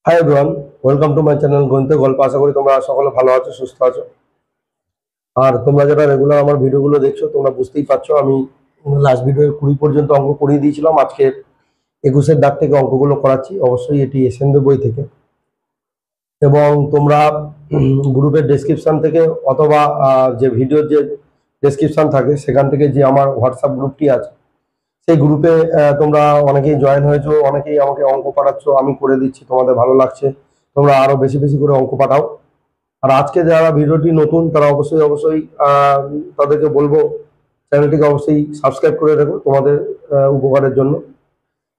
Hi everyone, welcome to my channel গণিত গল্প। আশা করি তোমরা সকলে ভালো আছো, সুস্থ আছো। আর তোমরা যারা রেগুলার আমার ভিডিওগুলো দেখছো তোমরা বুঝতেই পারছো আমি লাস্ট ভিডিও 20 পর্যন্ত অঙ্ক করিয়ে দিয়েছিলাম। আজকে 21-এর দাগ থেকে অঙ্কগুলো করাচ্ছি। অবশ্যই এটি এসএনদের বই থেকে, এবং তোমরা গ্রুপের ডেসক্রিপশন থেকে অথবা যে ভিডিওর যে ডেসক্রিপশন থাকে সেখান থেকে যে আমার হোয়াটসঅ্যাপ গ্রুপটি আছে সেই গ্রুপে তোমরা অনেকেই জয়েন হয়েছো, অনেকেই আমাকে অঙ্ক পাঠাচ্ছ, আমি করে দিচ্ছি, তোমাদের ভালো লাগছে। তোমরা আরো বেশি বেশি করে অঙ্ক পাঠাও। আর আজকে যারা ভিডিওটি নতুন তারা অবশ্যই অবশ্যই তাদেরকে বলবো চ্যানেলটিকে অবশ্যই সাবস্ক্রাইব করে রাখো তোমাদের উপকারের জন্য।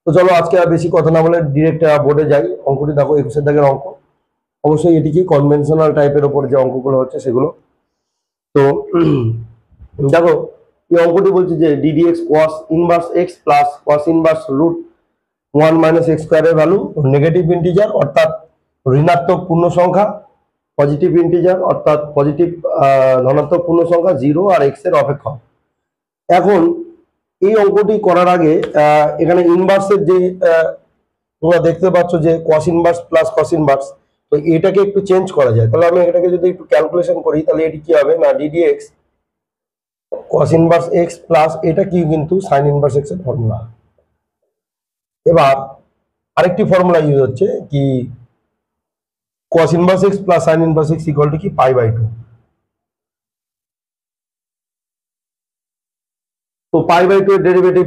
তো চলো আজকে আর বেশি কথা না বলে ডিরেক্ট বোর্ডে যাই। অঙ্কটি দেখো 21-এর দাগের অঙ্ক। অবশ্যই এটি কি কনভেনশনাল টাইপের ওপর যে অঙ্কগুলো হচ্ছে সেগুলো। তো দেখো এই অঙ্কটি বলছে যে d d x cos inverse x plus cos inverse root 1 minus x স্কোয়ারের ভ্যালু নেগেটিভ ইন্টিজার অর্থাৎ ঋণাত্মক পূর্ণ সংখ্যা, পজিটিভ ইন্টিজার অর্থাৎ পজিটিভ ধনাত্মক পূর্ণ সংখ্যা 0 আর এক্স এর অপেক্ষক। এখন এই অঙ্কটি করার আগে এখানে ইনভার্সের যে তোমরা দেখতে পাচ্ছ যে cos inverse plus cos inverse, তো এটাকে একটু চেঞ্জ করা যায়। তাহলে আমি এটাকে যদি একটু ক্যালকুলেশন করি তাহলে এটি কি হবে না ddx cos inverse x plus এটা কি কিন্তু সাইন ইনভার্স এক্স এর ফর্মুলা। এবার আরেকটি ফর্মুলা ইউজ হচ্ছে কি cos inverse x plus sin inverse x equal to কি π/2। তো π/2 এর ডেরিভেটিভ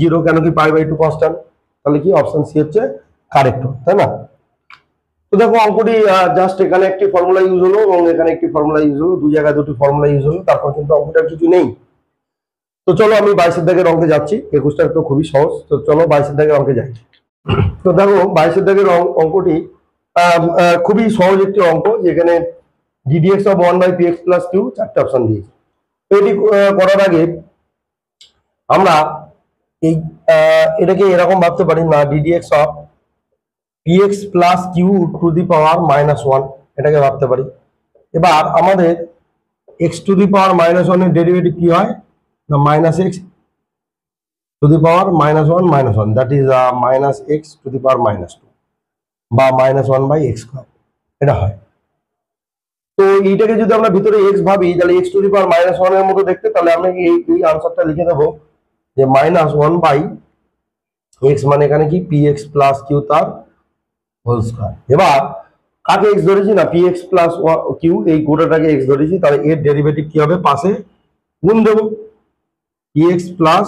0, কেন কি π/2 কনস্ট্যান্ট। তাহলে কি অপশন সি হচ্ছে কারেক্ট, তাই না? তো দেখো অঙ্কটি জাস্ট এখানে একটি ফর্মুলা ইউজ হলো এবং এখানে একটি ফর্মুলা ইউজ হলো, দুই জায়গায় দুটি ফর্মুলা ইউজ হলো, তারপর কিন্তু অঙ্কটার কিছু নেই। তো চলো আমি 22-এর দাগের অঙ্কে যাচ্ছি। 21টা তো খুবই সহজ, তো চলো 22-এর দাগের অঙ্কে যাই। তো দেখো 22-এর দাগের অঙ্কটি খুবই সহজ একটি অঙ্ক, যেখানে d d x of 1/px plus q চারটে অপশন দিয়েছে। তো এটি করার আগে আমরা এই এটাকে এরকম ভাবতে পারি না DDX of px plus Q to the power -1, এটাকে ভাবতে পারি। এবার আমাদের x টু দি পাওয়ার -1 এর ডেরিভেটিভ কি হয় না -x to the power -1, that is -x to the power -2 বা -1/x স্কয়ার, এটা হয়। তো এইটাকে যদি আমরা ভিতরে x ভাবি তাহলে x টু দি পাওয়ার -1 এর মতো দেখতে, তাহলে আমরা এই আনসারটা লিখে দেবো যে -1/x, মানে এখানে কি px প্লাস কিউ তার হোল স্কয়ার। এবার কাকে x ধরেছি না px প্লাস কিউ, এই গোটাটাকে x ধরেছি, তাহলে এর ডেরিভেটিভ কি হবে পাশে গুণ দেব px প্লাস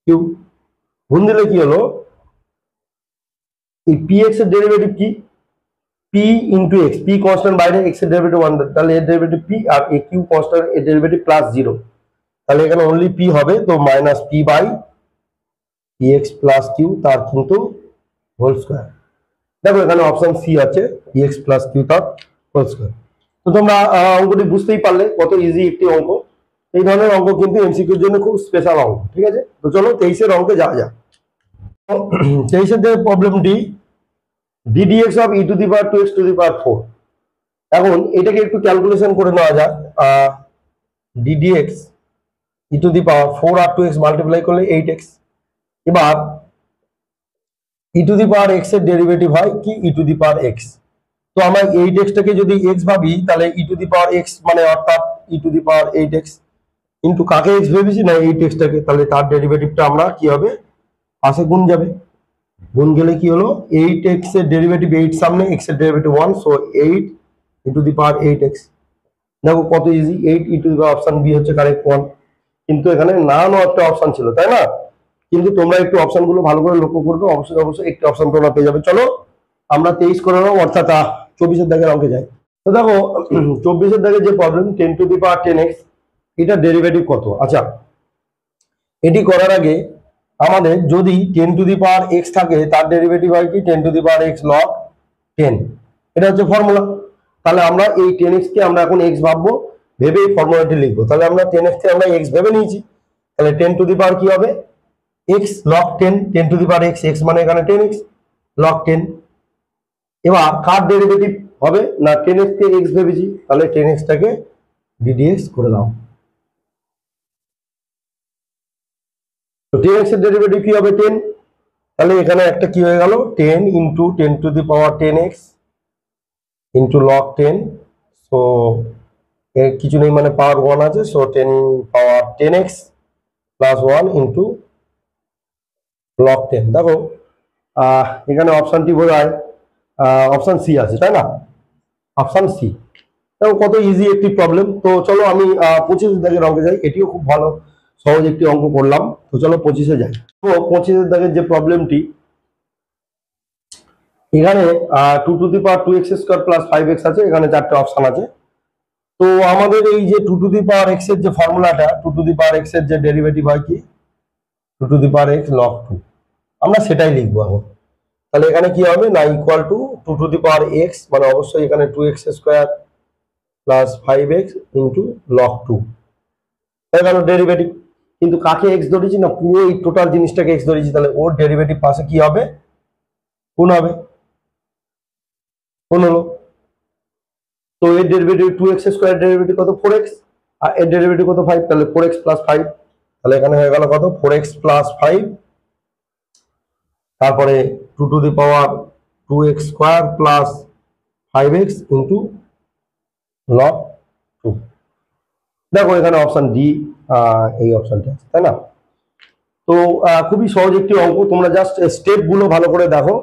কিউ। গুণ দিলে কি হলো এই px এর ডেরিভেটিভ কি p into x, P constant বাইরে, এক্স এর ডেরিভেটিভ 1, তাহলে এর ডেরিভেটিভ p, আর এ কিউ কনস্ট্যান্ট এর ডেরিভেটিভ +0, তাহলে এখানে অনলি p হবে। তো -p/px প্লাস কিউ তার কিন্তু হোল স্কয়ার। দেখো এখানে অপশন সি আছে px প্লাস কিউ তার হোল স্কয়ার। তো তোমরা অঙ্কটি বুঝতেই পারলে কত ইজি একটি অঙ্ক। এই ধরনের অঙ্ক কিন্তু এমসিকিউর জন্য খুব স্পেশাল অঙ্ক, ঠিক আছে? তো চলো 23-এর অঙ্কে যাওয়া যাক। 23-এর যে প্রবলেমটি ddx of e to the power 2x to the power 4, এখন এটাকে একটু ক্যালকুলেশন করে নেওয়া যাক। ddx e to the power 4 আর 2x মাল্টিপ্লাই করলে 8x। এবার e to the power x এর ডেরিভেটিভ হয় কি e to the power x। তো আমরা 8x টাকে যদি x ভাবি তাহলে e to the power x মানে অর্থাৎ e to the power 8x into কাকে x ভেবেছি না 8x টাকে, তাহলে তার ডেরিভেটিভটা আমরা কি হবে পাশে গুণ যাবে। গুণ গেলে কি হলো 8x এর ডেরিভেটিভ 8 সামনে, x এর derivative 1, so 8 into the power 8x। দেখো কত easy, 8 into the option b হচ্ছে কারেক্ট 1। কিন্তু এখানে নাও একটা অপশন ছিল, তাই না? কিন্তু তোমরা একটু অপশনগুলো ভালো করে লক্ষ্য করবে, অবশ্যই অবশ্যই একটি অপশন তোমরা পেয়ে যাবে। চলো আমরা 23 করে নেবো, অর্থাৎ 24-এর দাগের অঙ্কে যাই। তো দেখো 24-এর দাগের যে problem 10 to the power 10x, এটা ডেরিভেটিভ কত? আচ্ছা, এটি করার আগে আমাদের যদি 10 to the power x থাকে তার ডেরিভেটিভ হয় কি 10 to the power x log 10, এটা হচ্ছে ফর্মুলা। তাহলে আমরা এই 10x কে আমরা এখন x ভাববো, ভেবে এই ফর্মুলাটি লিখবো। তাহলে আমরা 10x কে আমরা x ভেবে নিয়েছি, তাহলে 10 to the power কি হবে x log 10, 10 to the power x, x মানে এখানে 10x log 10। এবার কার ডেরিভেটিভ হবে না 10x কে x ভেবেছি, তাহলে 10x টাকে ddx করে দাও। তো 10x এর ডেরিভেটিভ কি হবে 10, তাহলে এখানে একটা কি হয়ে গেল 10 into 10⁻10x into log 10। So এর কিছু নেই মানে পাওয়ার 1 আছে, so 10⁻10x plus 1 into log 10। দেখো এখানে অপশনটি বোধ হয় অপশন সি আছে, তাই না? Option c. দেখো কত ইজি একটি প্রবলেম। তো চলো আমি 25 দাগের অঙ্কে যাই। এটিও খুব ভালো সহজ একটি অঙ্ক করলাম। তো চলো 25-এ যাই। তো 25 দাগের যে প্রবলেমটি, এখানে 2⁻2x² প্লাস 5x আছে, এখানে চারটে অপশন আছে। তো আমাদের এই যে 2⁻x এর যে ফর্মুলাটা, 2⁻x এর যে ডেরিভেটিভ হয় কি 2⁻x log 2, আমরা সেটাই লিখবো এখন। তাহলে এখানে কি হবে না ইকুয়াল টু 2⁻x মানে অবশ্যই এখানে 2x² plus 5x into log 2 হয়ে গেল ডেরিভেটিভ। কিন্তু কাকে x ধরেছি না পুরো এই টোটাল জিনিসটাকে x ধরেছি, তাহলে ওর ডেরিভেটিভ পাশে কি হবে গুণ হবে, গুণ হলো। তো এর ডেরিভেটিভ 2x² ডেরিভেটিভ কত 4x, আর এর ডেরিভেটিভ কত 5, তাহলে 4x প্লাস 5। তাহলে এখানে হয়ে গেল কত 4x প্লাস 5, তারপরে 2⁻2x² plus 5x into log 2। দেখো এখানে অপশন ডি এই অপশনটা আছে, তাই না? তো খুবই সহজ একটি অঙ্ক, তোমরা জাস্ট স্টেপ গুলো ভালো করে দেখো।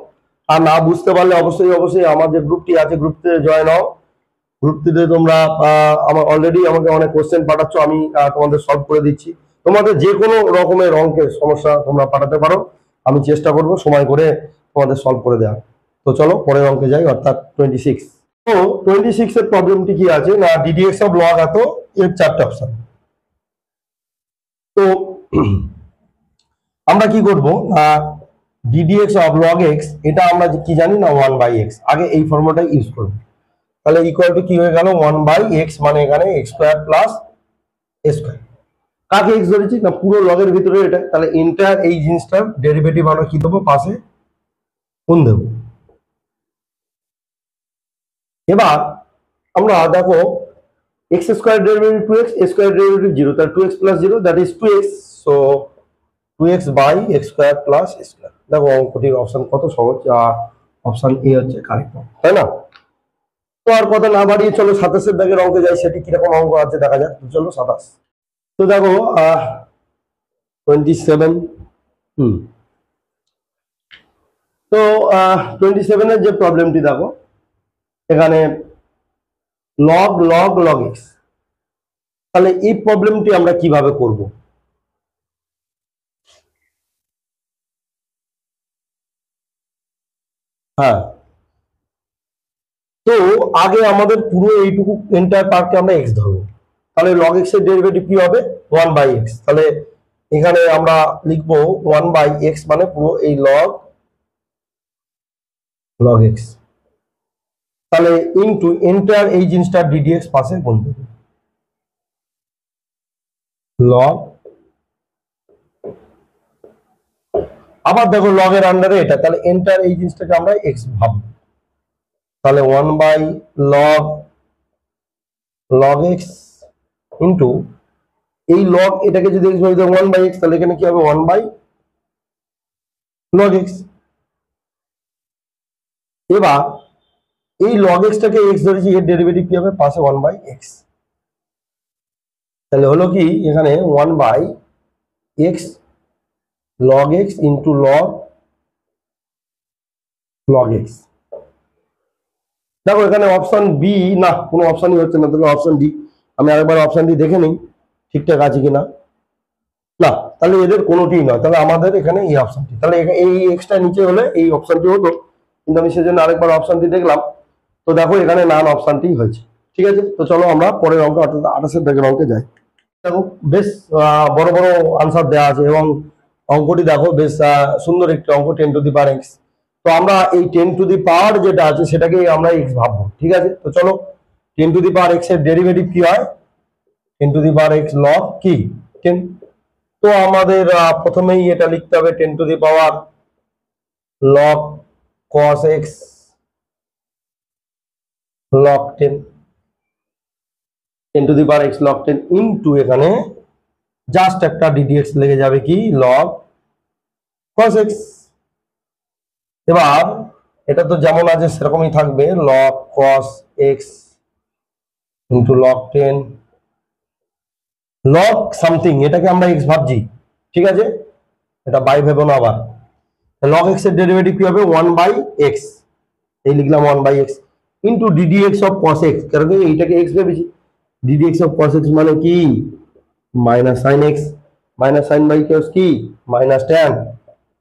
আর না বুঝতে পারলে অবশ্যই আমার যে গ্রুপটি আছে গ্রুপটিতে জয়েন হও। গ্রুপটিতে তোমরা আমার অলরেডি আমাকে অনেক কোশ্চেন পাঠাচ্ছ, আমি তোমাদের সলভ করে দিচ্ছি। তোমাদের যে কোনো রকমের অঙ্কের সমস্যা তোমরা পাঠাতে পারো, আমি চেষ্টা করব সময় করে তোমাদের সলভ করে দেওয়া। তো চলো পরের অঙ্কে যাই, অর্থাৎ 26। তো 26 এর প্রবলেমটি কি আছে না ডিডিএক্স অফ লগ এত এর চারটে অপশন। তো আমরা কি করব ডিডিএক্স অফ লগ এক্স, এটা আমরা কি জানি না 1/x, আগে এই ফর্মুলাটা ইউজ করব। তাহলে ইকুয়াল টু কি হয়ে গেল 1/x মানে এখানে x² প্লাস a²। কাকে x ধরেছি না পুরো লগের ভিতরে এটা, তাহলে এন্টায়ার এই জিনিসটার ডেরিভেটিভ আমরা কি দেবো পাশে গুণ দেব। এবার আমরা দেখো x² derivative 2x, a² derivative 0, তাহলে 2x plus 0 that is 2x, so 2x/x² plus a²। দেখো অঙ্কটির অপশন কত সহজ, অপশন এ হচ্ছে কারেক্ট, তাই না? তো আর কথা না বাড়িয়ে চলো 27 দাগের অঙ্কে যাই, সেটি কিরকম অঙ্ক আছে দেখা যাক। চলো 27। তো দেখো 27 তো 27 এর যে প্রবলেমটি দেখো এখানে log x, তাহলে এই প্রবলেমটি আমরা কিভাবে করব? হ্যাঁ, তো আগে আমাদের পুরো এইটুকু এন্টায়ার পার্টকে আমরা x ধরবো। তাহলে log x এর ডেরিভেটিভ কি হবে 1/x। তাহলে এখানে আমরা লিখবো 1/x মানে পুরো এই log x, তাহলে ইনটু এন্টায়ার এই জিনিসটা ddx পাশে গুণ দেবে log। আবার দেখো log এর আন্ডারে এটা, তাহলে এন্টায়ার এই জিনিসটাকে আমরা x ভাববো। তাহলে 1/log x ইনটু এই log এটাকে যদি x ভাবি 1/x, তাহলে এখানে কি হবে 1/log x। এবার এই log x টাকে x ধরেছি, এর ডেরিভেটিভ কি হবে পাশে 1/x। তাহলে হলো কি এখানে 1/x log x into log x। দেখো এখানে অপশন বি না, কোনো অপশনই হচ্ছে না, তাহলে অপশন ডি। আমি আরেকবার অপশন ডি দেখে নিই ঠিকঠাক আছে কিনা। না, তাহলে এদের কোনোটিই নয়, তাহলে আমাদের এখানে এই অপশনটি, তাহলে এই এক্সটা নিচে হলে এই অপশনটি হতো, কিন্তু আমি সেজন্য আরেকবার অপশনটি দেখলাম। তো দেখো এখানে নান অপশনটি হয়েছে। ঠিক আছে, তো চলো আমরা পরের অঙ্ক অর্থাৎ 28 দাগের অঙ্কে যাই। দেখো বেশ বড় বড় আনসার দেওয়া আছে এবং অঙ্কটি দেখো বেশ সুন্দর একটি অঙ্ক 10⁻x। তো আমরা এই 10⁻, যেটা আছে সেটাকে আমরা x ভাববো। ঠিক আছে, তো চলো 10⁻x এর ডেরিভেটিভ কি হয় 10⁻x log কি 10। তো আমাদের প্রথমেই এটা লিখতে হবে 10⁻log cos x log 10, 10⁻x log 10 into এখানে জাস্ট একটা ddx লেগে যাবে কি log cos x। এবার এটা তো যেমন আছে সেরকমই থাকবে, log cos x into log 10 log something, এটাকে আমরা x ভাবছি, ঠিক আছে, এটা বাই ভেবো না আবার। log x এর ডেরিভেটিভ কি হবে 1/x, এই লিখলাম 1/x into ddx of cos x, কারণ এইটাকে x ভেবেছি, ddx অফ cos x মানে কি minus sine x, minus sine by cos কি মাইনাস ট্যান,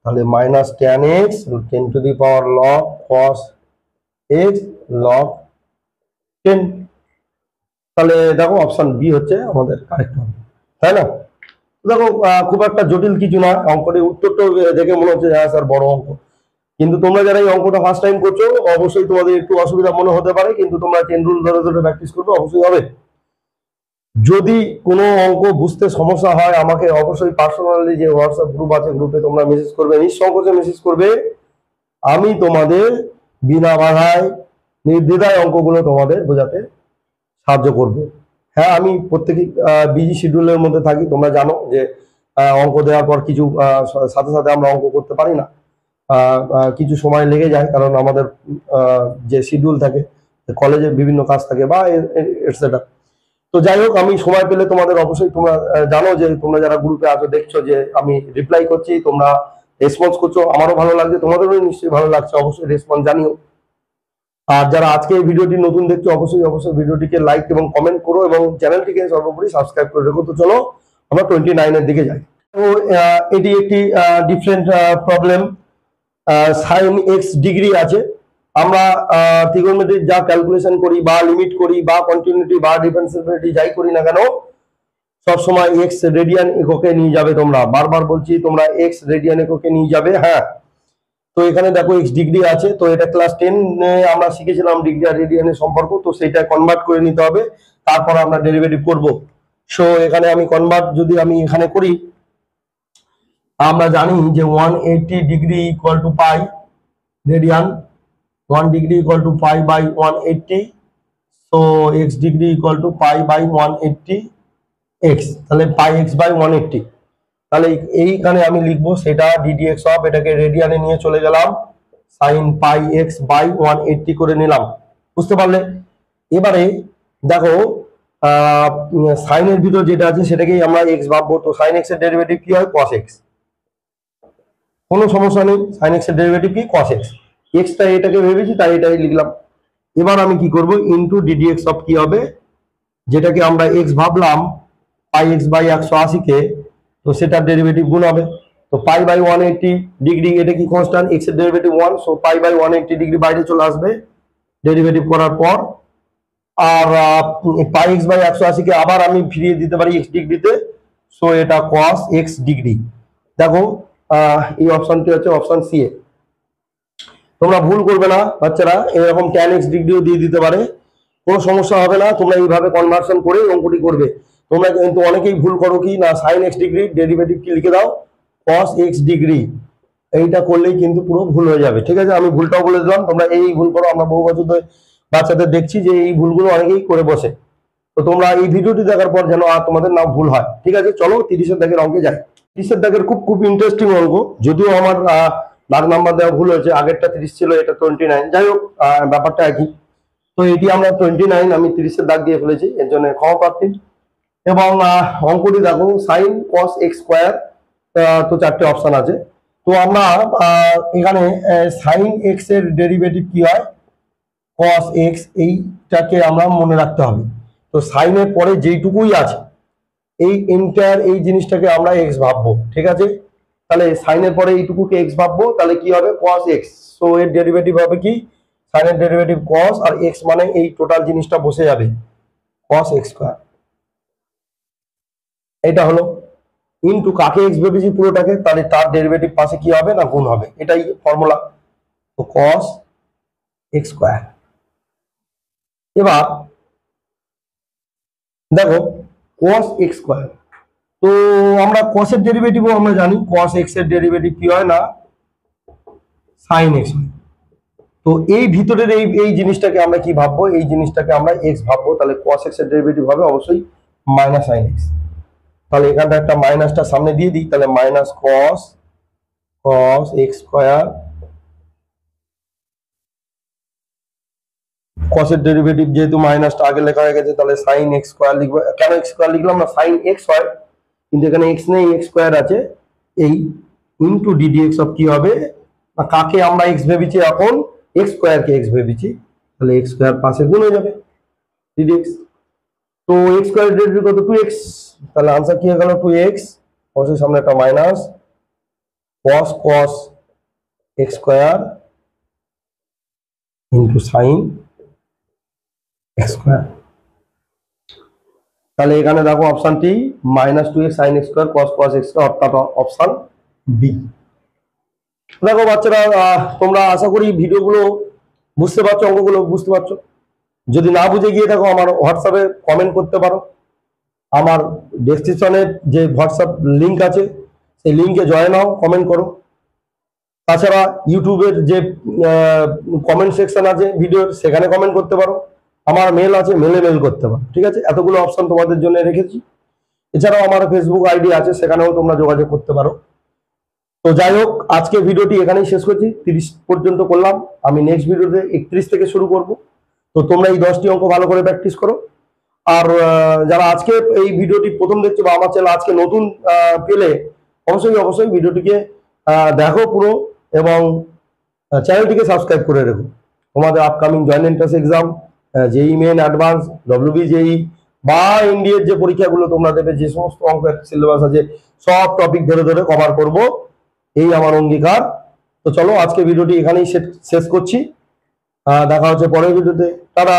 তাহলে minus tan x 10 to the power log cos x log 10। তাহলে দেখো অপশন বি হচ্ছে আমাদের কারেক্ট হবে, তাই না? দেখো খুব একটা জটিল কিছু না, অঙ্কটির উত্তরটা দেখে মনে হচ্ছে হ্যাঁ স্যার বড় অঙ্ক, কিন্তু তোমরা যারা এই অঙ্কটা ফার্স্ট টাইম করছো অবশ্যই তোমাদের একটু অসুবিধা মনে হতে পারে, কিন্তু তোমরা 10 রুল ধরে ধরে প্র্যাকটিস করবে, অবশ্যই হবে। যদি কোনো অঙ্ক বুঝতে সমস্যা হয় আমাকে অবশ্যই পার্সোনালি যে হোয়াটসঅ্যাপ গ্রুপ আছে গ্রুপে তোমরা মেসেজ করবে, নিঃসংকোচে মেসেজ করবে, আমি তোমাদের বিনা বাধায় নির্দ্বিধায় অঙ্কগুলো তোমাদের বোঝাতে সাহায্য করব। হ্যাঁ, আমি প্রত্যেকেই বিজি শিডিউলের মধ্যে থাকি, তোমরা জানো যে অঙ্ক দেওয়ার পর কিছু সাথে সাথে আমরা অঙ্ক করতে পারি না, কিছু সময় লেগে যায়, কারণ আমাদের যে শিডিউল থাকে, কলেজের বিভিন্ন কাজ থাকে বা এটসেট্রা। তো যাই হোক, আমি সময় পেলে তোমাদের অবশ্যই, তোমরা জানো যে তোমরা যারা গ্রুপে আছো দেখছো যে আমি রিপ্লাই করছি, তোমরা রেসপন্স করছো, আমারও ভালো লাগছে, তোমাদেরও নিশ্চয়ই ভালো লাগছে, অবশ্যই রেসপন্স জানিও। আর যারা আজকে এই ভিডিওটি নতুন দেখছো অবশ্যই অবশ্যই ভিডিওটিকে লাইক এবং কমেন্ট করো এবং চ্যানেলটিকে সর্বোপরি সাবস্ক্রাইব করে রেখো। তো চলো আমরা 29 এর দিকে যাই। তো এটি একটি different problem, sine x degree আছে, আমরা ট্রিগোনোমেট্রিক যা ক্যালকুলেশন করি বা লিমিট করি বা কন্টিনিউটি বা ডিফারেন্সিয়েবিলিটি যাই করি না কেন, সবসময় এক্স রেডিয়ান এককে নিয়ে যাবে, তোমরা বারবার বলছি তোমরা এক্স রেডিয়ান এককে নিয়ে যাবে। হ্যাঁ, তো এখানে দেখো এক্স ডিগ্রি আছে, তো এটা ক্লাস 10 আমরা শিখেছিলাম ডিগ্রি আর রেডিয়ানের সম্পর্ক, তো সেটা কনভার্ট করে নিতে হবে, তারপর আমরা ডেরিভেটিভ করব। সো এখানে আমি কনভার্ট যদি আমি এখানে করি, আমরা জানি যে 180 degree equal to pi radian, 1 degree equal to pi by 180, so x degree equal to pi by 180 x, তাহলে পাই এক্স বাই 180। তাহলে এইখানে আমি লিখবো সেটা ddx অফ, এটাকে রেডিয়ানে নিয়ে চলে গেলাম, সাইন পাই এক্স বাই 180 করে নিলাম, বুঝতে পারলে? এবারে দেখো সাইনের ভিতর যেটা আছে সেটাকেই আমরা এক্স ভাববো, তো সাইন এক্স এর ডেরিভেটিভ কি হয় cos x, কোনো সমস্যা নেই, সাইন এক্স এর ডেরিভেটিভ কি cos x, এক্সটা এটাকে ভেবেছি তাই এটাই লিখলাম। এবার আমি কি করব, ইনটু ddx অফ কি হবে, যেটাকে আমরা এক্স ভাবলাম পাই এক্স বাই 180 কে, তো সেটার ডেরিভেটিভ গুণ হবে, তো পাই বাই 180 ডিগ্রি, এটা কি কনস্ট্যান্ট, এক্স এর derivative 1, so pi by 180 degree বাইরে চলে আসবে ডেরিভেটিভ করার পর, আর পাই এক্স বাই 180 কে আবার আমি ফিরিয়ে দিতে পারি এক্স ডিগ্রিতে, সো এটা cos x ডিগ্রি। দেখো এই অপশনটি হচ্ছে অপশন সি এ, তোমরা ভুল করবে না বাচ্চারা, এরকম tan x ডিগ্রিও দিয়ে দিতে পারে, কোনো সমস্যা হবে না, তোমরা এইভাবে কনভার্সন করে অঙ্কটি করবে। তোমরা কিন্তু অনেকেই ভুল করো কি না, সাইন এক্স ডিগ্রি ডেরিভেটিভ কি লিখে দাও cos x ডিগ্রি, এইটা করলেই কিন্তু পুরো ভুল হয়ে যাবে, ঠিক আছে? আমি ভুলটাও বলে দিলাম, তোমরা এই ভুল করো, আমরা বহু বছর ধরে বাচ্চাদের দেখছি যে এই ভুলগুলো অনেকেই করে বসে, তো তোমরা এই ভিডিওটি দেখার পর যেন আর তোমাদের না ভুল হয়, ঠিক আছে? চলো 30-এর দাগের অঙ্কে যাই। 30-এর দাগের খুব খুব ইন্টারেস্টিং অঙ্ক, যদিও আমার দাগ নাম্বার দেওয়া ভুল হয়েছে, আগেরটা 30 ছিল, এটা 29, যাই হোক ব্যাপারটা একই। তো এটি আমরা 29, আমি 30-এর দাগ দিয়ে ফেলেছি, এর জন্য ক্ষমা প্রার্থী। এবং অঙ্কটি দেখো সাইন কস এক্স স্কোয়ার, তো 4টে অপশন আছে, তো আমরা এখানে সাইন এক্স এর ডেরিভেটিভ কি হয় cos x, এইটাকে আমরা মনে রাখতে হবে। তো সাইনের পরে যেইটুকুই আছে এই এন্টায়ার এই জিনিসটাকে আমরা x ভাববো, ঠিক আছে? তাহলে সাইনের পরে এইটুকুকে x ভাববো, তাহলে কি হবে cos x, সো এর ডেরিভেটিভ হবে কি সাইনের ডেরিভেটিভ cos, আর x মানে এই টোটাল জিনিসটা বসে যাবে cos x স্কয়ার, এটা হলো ইনটু কাকে x ভেবেছি পুরোটাকে, তাহলে তার ডেরিভেটিভ পাশে কি হবে না গুণ হবে, এটাই ফর্মুলা, তো cos x স্কয়ার। এবার দেখো cos x স্কয়ার, তো আমরা cos এর ডেরিভেটিভও আমরা জানি, cos x এর ডেরিভেটিভ কি হয় না sin x হয়, তো এই ভিতরের এই জিনিসটাকে আমরা কি ভাববো, এই জিনিসটাকে আমরা x ভাববো, তাহলে cos x এর ডেরিভেটিভ হবে অবশ্যই মাইনাস sin x, তাহলে এখানটা একটা মাইনাসটা সামনে দিয়ে দিই, তাহলে মাইনাস cos x স্কয়ার কসের ডেরিভেটিভ যেহেতু মাইনাসটা আগে লেখা হয়ে গেছে, তাহলে সাইন এক্স স্কোয়ার লিখবো। কেন এক্স স্কোয়ার লিখলাম না, সাইন এক্স হয় কিন্তু এখানে এক্স নেই, এক্স স্কোয়ার আছে। এই ইন্টু ডিডি এক্স অফ কি হবে না, কাকে আমরা এক্স ভেবেছি এখন, এক্স স্কোয়ার কে এক্স ভেবেছি, তাহলে এক্স স্কোয়ার পাশে গুণ হয়ে যাবে ডিডি এক্স। তো এক্স স্কোয়ার ডেরিভেটিভ কত, 2x, তাহলে আনসার কি হয়ে গেল 2x, কসের সামনে একটা minus, cos cos x square into sine x square. তাহলে এখানে দেখো অপশনটি -2x sin x square cos cos x square, অর্থাৎ অপশন বি। দেখো বাচ্চারা, তোমরা আশা করি ভিডিওগুলো বুঝতে পারছো, অঙ্কগুলো বুঝতে পারছো। যদি না বুঝে গিয়ে থাকো আমার হোয়াটসঅ্যাপে কমেন্ট করতে পারো, আমার ডেসক্রিপশনে যে হোয়াটসঅ্যাপ লিঙ্ক আছে সেই লিঙ্কে জয়েন হও, কমেন্ট করো। তাছাড়া ইউটিউবের যে কমেন্ট সেকশন আছে ভিডিওর, সেখানে কমেন্ট করতে পারো। আমার মেল আছে, মেলে মেল করতে পারো, ঠিক আছে। এতগুলো অপশন তোমাদের জন্য রেখেছি। এছাড়াও আমার ফেসবুক আইডি আছে, সেখানেও তোমরা যোগাযোগ করতে পারো। তো যাই হোক, আজকে ভিডিওটি এখানেই শেষ করছি, 30 পর্যন্ত করলাম। আমি নেক্সট ভিডিওতে 31 থেকে শুরু করব। তো তোমরা এই 10টি অঙ্ক ভালো করে প্র্যাকটিস করো। আর যারা আজকে এই ভিডিওটি প্রথম দেখছো বা আমার চ্যানেল আজকে নতুন পেলে, অবশ্যই ভিডিওটিকে দেখো পুরো, এবং চ্যানেলটিকে সাবস্ক্রাইব করে রেখো। তোমাদের আপকামিং জয়েন্ট এন্ট্রান্স এক্সাম, জেই মেন, অ্যাডভান্স, ডব্লিউবি জেই বা এনডিএর যে পরীক্ষাগুলো তোমরা দেবে, যে সমস্ত অঙ্কের সিলেবাস আছে সব টপিক ধরে ধরে কভার করব, এই আমার অঙ্গীকার। তো চলো আজকে ভিডিওটি এখানেই শেষ করছি। দেখা হচ্ছে পরের ভিডিওতে। টাটা।